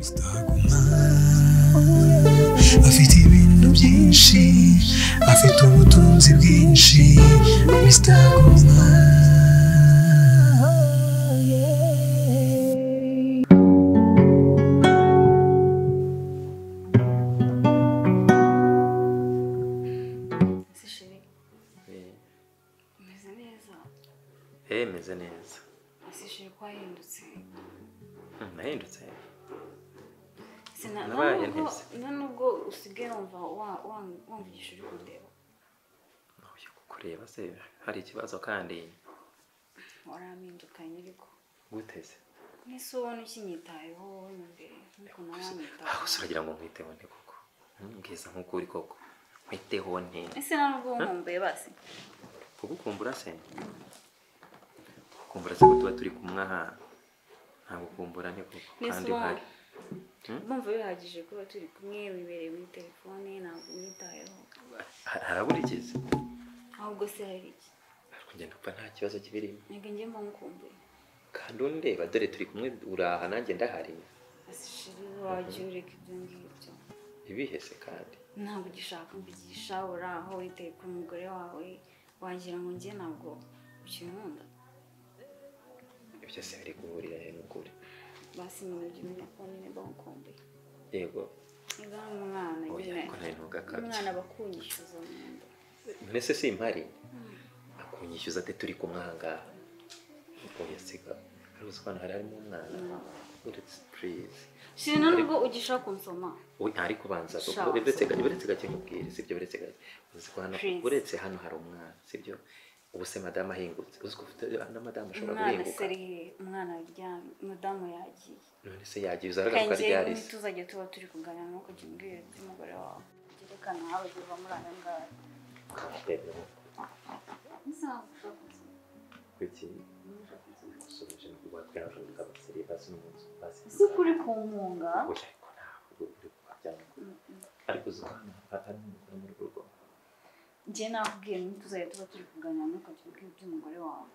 Staguma afite ibintu byinshi afite ubutunzi bwinshi Staguma meze neza asishije ko yahindutse nahindutse nubwo usigaye wumvisha uri kundeba uyu kukureba se hari ikibazo kandi warampindukanye ariko guteze nese ubona ukinyitayeho imbere nkuko nawanyitayeho uragira ngo nkwiteho nte koko mbwiza nk'uko uri koko nkwiteho nte ese nubwo nkumbuye basi kugukumbura se kumbura se ko tuba turi kumwe aha ntabwo kumbura ni koko kandi hari bumva bihagije kuba turi kumwe wibereye muri telefone ntabwo unyitayeho harabura ikizi ahubwo se hari iki kugenda upfa nta kibazo kibirimo ntabwo njye mba nkumbuye kandi undeba dore turi kumwe uraha nanjye ndahari asishije wagiye ureka ibyo ngibyo ibihese kandi ntabwo ugishaka mbigisha uraho witeye ku mugore wawe wagira ngo njye ntabwo ukinkunda ibyo se biri guhurira he n'ukuri basi nimujye umenya ko nyine bankumbuye yego niba umwana umwana bakunyishyuza mu nda none se simpari akunyishyuza ate turi kumwe aha ngaha yasiga hari uzikwana harimo umwana uretse please shina nubwo ugishaka kunsoma ari kubanza uretse gake nkubwire sibyo uretse hano hari umwana sibyo ubu se madame ahingutse uzi ko ufite na madame ashobora guhinguka umwana aryamye madame yagiye none se yagiye uzaragaruka ryari se tuzajya tuba turi kuganira no kujya umbwira by'umugore wawe gerekana hawe giva muri aya ngaya si kuri ku nkunga ariko uzana atari umugore mu rugo njye nakubwiye ngo tuzajya tuba turi kuganira no kujya umbwira by'umugore wawe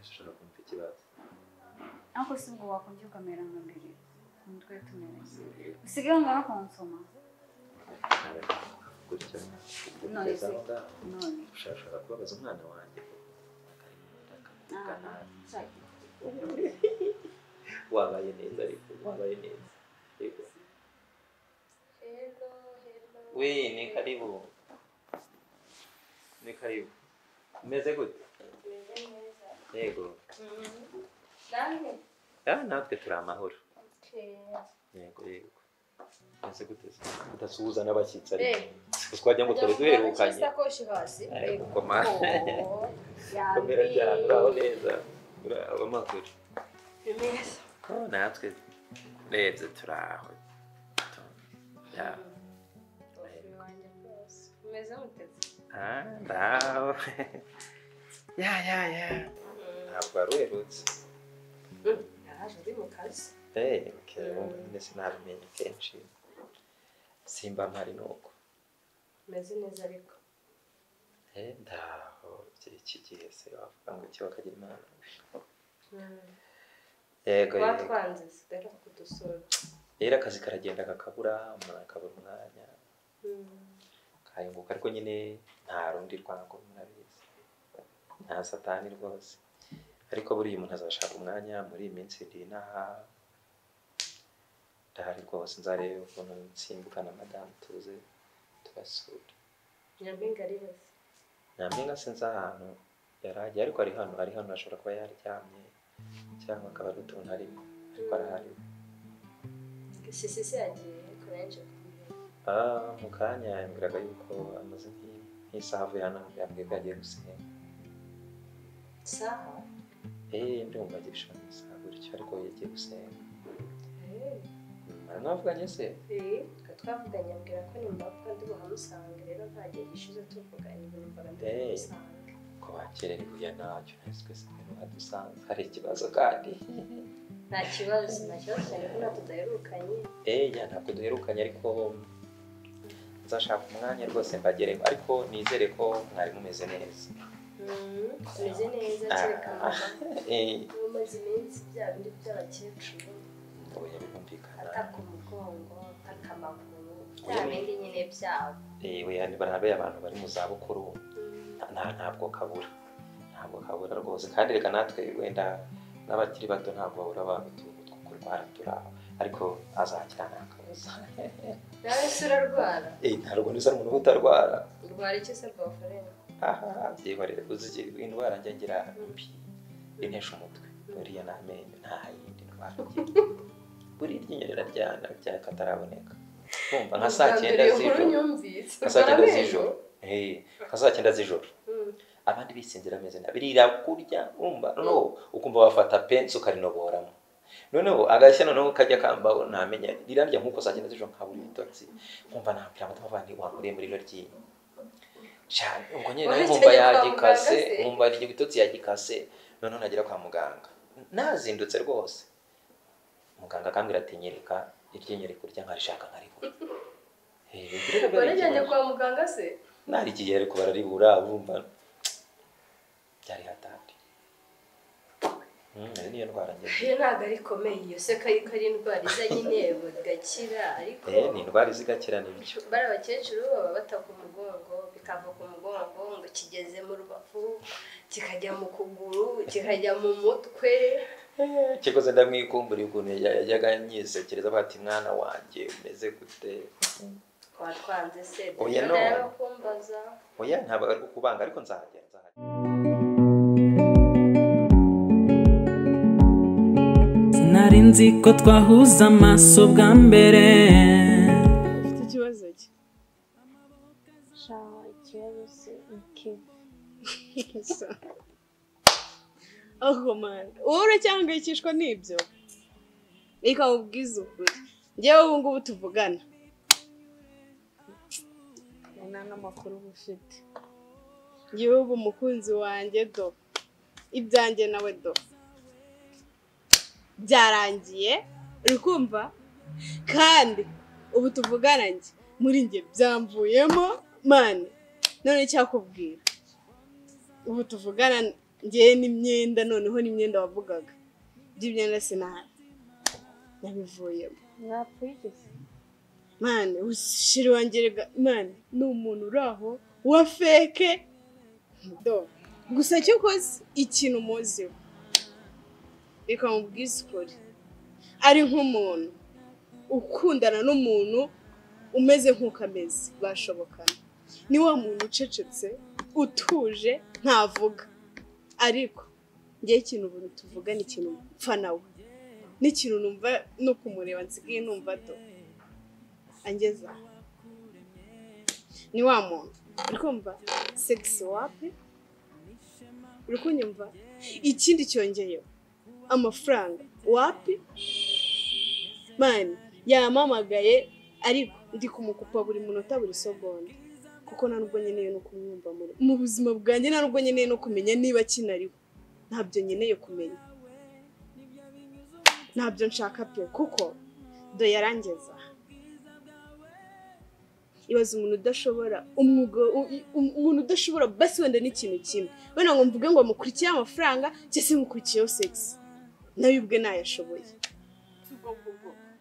ushobora kumva ikibazo ariko si ubwo wakongera ukamera nka mbere umutwe tumeranye usigaye ngana kunsoma gutya none ushaka kubabaza umwana wanjye wabaye neza ariko wabaye neza yego we ni karibu umeze gute yego natwe turi amahoro yego umeze gute udasuhuza n'abashyitsi ariko twagira ngo twari duherukanye komera cyane uraho neza uraho amakuru natwe urebye turaho ndaho ntabwo wari uherutse yaje uri mu kazi nyine sinabimenye kenshi simba mpari nuko umeze neza ariko ndaho iki gihe se wavuga ngo icyo bakagira imana yego batwanze rero kudusura rero akazi karagenda kakabura umuntu akabura umwanya kahinguka ariko nyine nta rundi rwango murabizi nta satani rwose ariko buriya umuntu azashaka umwanya muri iyi minsi ndi inaha ndahari rwose nzarebe ukuntu nsimbuka na madamu tuze tugasura nyampinga ari heza nyampinga sinzi ahantu yaragiye ariko ari hano ashobora kuba yaryamye cyangwa akaba ari utuntu arimo ariko arahari sisi yagiye kurenje mu kanya yambwiraga yuko amaze nk'isaha avuye hano yambwiye ko yagiye gusenga saha ndumva agiye gushaka isaha gutyo ariko yagiye gusenga mwavuganye se twavuganye ambwira ko nimbavuga ndi buhamusange rero nta gihe gishize tuvuganye numvaga ndi buhamusange ko bakererewe ntacyo twese ntibadusanze hari ikibazo kandi nta kibazo cyane ko tudaherukanye ntabwo duherukanye ariko nzashaka umwanya rwose mbagereho ariko nizere ko mwari mumeze neza tumeze neza kereka mama umaze iminsi bya bindi by'abakecuru oya birumvikana ataka umugongo ataka amaguru bya bindi nyine byabo oya ni barabe abantu bari mu za bukuru ntabwo kabura rwose kandi reka natwe wenda n'abakiri bato ntabwo babura abantu kurwara turaba ariko azakira nakabuza nawe se urarwara ntabwo niza umuntu utarwara urwara iki se rwaforera byihorere uzi indwara njya ngira mbi intesha umutwe buriya n'amenyo nta yindi ndwara buri ryinyo riraryana byakataraboneka kumva nka saa 9 z'ijoro nka saa 9 z'ijoro abandi bisinzira ameze nabi rirakurya umva noneho ukumva wafata pensi ukarinoboramo noneho agashya noneho kajya kambaho ntamenya rirarya nkuko saa 9 z'ijoro nkabura ibitotsi kumva nampira amatama abandi wanguriye muri ryinyo cyane ubwo nyine nkumva yagikase nkumva igitotsi yagikase noneho nagira kwa muganga nazindutse rwose muganga akambwira ati nyereka iryinyo rikurya nkarishaka nkaribura barajyanye kwa muganga se nari igihe ariko bararibura urumva byari hatandi niyo ndwara njye iyo ntabwo ari ikomeye iyo se kari indwara iza nyine gakira ariko ni indwara izigakira n'ibyo bari abakecuru baba bataka umugongo bikava ku mugongo ngo kigeze mu rubavu kikajya mu kuguru kikajya mu mutwe kikoze ndamwikumbura ukuntu yajyaga nyisekereza bati mwana wanjye umeze gute twatwanze se oya no yarakumbaza oya ntabwo ari kubanga ariko nzahajya sinari nzi ko twahuza amaso bwa mbere ufite ikibazo cye shaho ikibazo se iki aho man wowe uracyangayikishwa n'ibyo reka ubwize ukuri njyewe ubu ngubu tuvugana nta n'amakuru ufite njyewe ubu umukunzi wanjye do ibyanjye nawe do byarangiye uri kumva kandi ubu tuvugana njye muri njye byamvuyemo mani none cyakubwira ubu tuvugana njye n'imyenda noneho n'imyenda wavugaga by'imyenda sinahari nabivuyemo mwapfigise mani ushiri wangerega mani ni umuntu uri aho wa feke do gusa cyo koze ikintu muziho reka mubwize ukuri ari nk'umuntu ukundana n'umuntu umeze nk'uko ameze bashobokana ni wa muntu ucecetse utuje ntavuga ariko ngiye ikintu ubu tuvuga ni ikintu mpfa nawe n'ikintu numva no kumureba nsigaye numva do angeza ni wa muntu uri kumva segisi wapi uri kunyumva ikindi cyongeyeho amafaranga wapi mani yamamagaye ariko ndi kumukupa buri munota buri segonda kuko nta nubwo nkeneye no kumwumva mu buzima bwanjye nta nubwo nkeneye no kumenya niba kinariho ntabyo nkeneye kumenya ntabyo nshaka pe kuko do yarangeza ibaza umuntu udashobora umuntu udashobora basi wenda n'ikintu kimwe wenda ngo mvuge ngo mukurikiye amafaranga cyangwa se mukurikiyeho segisi nawe ubwe ntayashoboye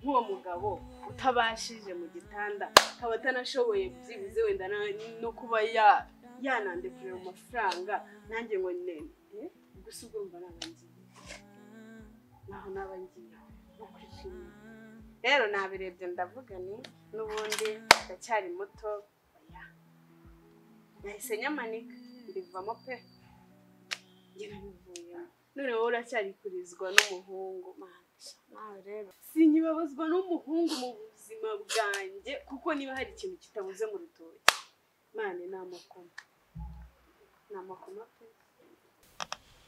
nk'uwo mugabo utabashije mu gitanda akaba atanashoboye byibuze wenda no kuba yanande kureba amafaranga nanjye ngo nene gusa ubwo mba nabangiye naho nabangiye bakwishimiye rero nabirebye ndavuga ni n'ubundi ndacyari muto oya nahise nyamanika mbivamo pe njye nabivuyemo none wowe uracyari kurizwa n'umuhungu nawe rero sinkibabazwa n'umuhungu mu buzima bwanjye kuko niba hari ikintu kitabuze mu rutoki mane ni amakoma pe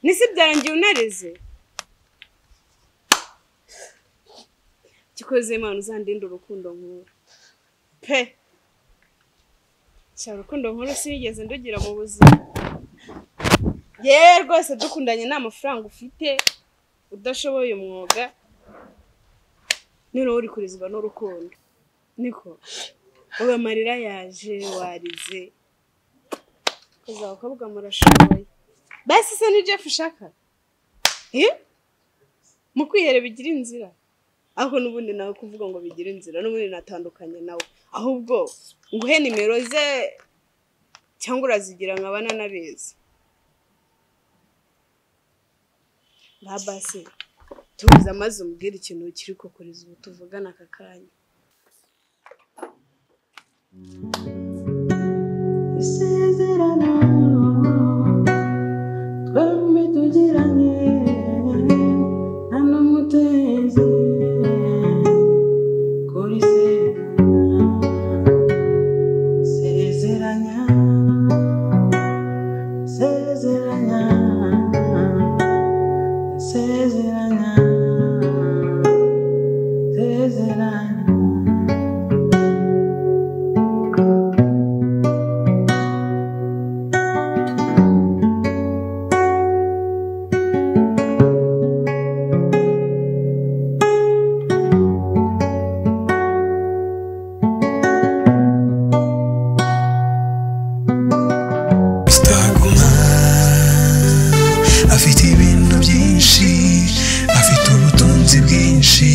nisi byarangiye unareze kikoze Imana uzandinde urukundo nkuru pe cya rukundo nkuru sinigeze ndugira mu buzima rwose dukundanye nta mafaranga ufite udashoboye umwuga noneho uri kurizwa n'urukundo niko ubu amarira yaje warize koza abakobwa murashoboye basi se ni Jeff ushaka mu kwihera bigira inzira ariko n'ubundi nawe kuvuga ngo bigire inzira n'ubundi natandukanye nawe ahubwo nguhe nimero ze cyangwa urazigira nkabana nabeza basi tuza maze umbwira ikintu kiri kokoreza ubu tuvugana aka kanya isezerano twembi tugiranye nta n'umutezi kuri sezeranya sezeranya sezeranya sezeranya afite ibintu byinshi afite ubutunzi bwinshi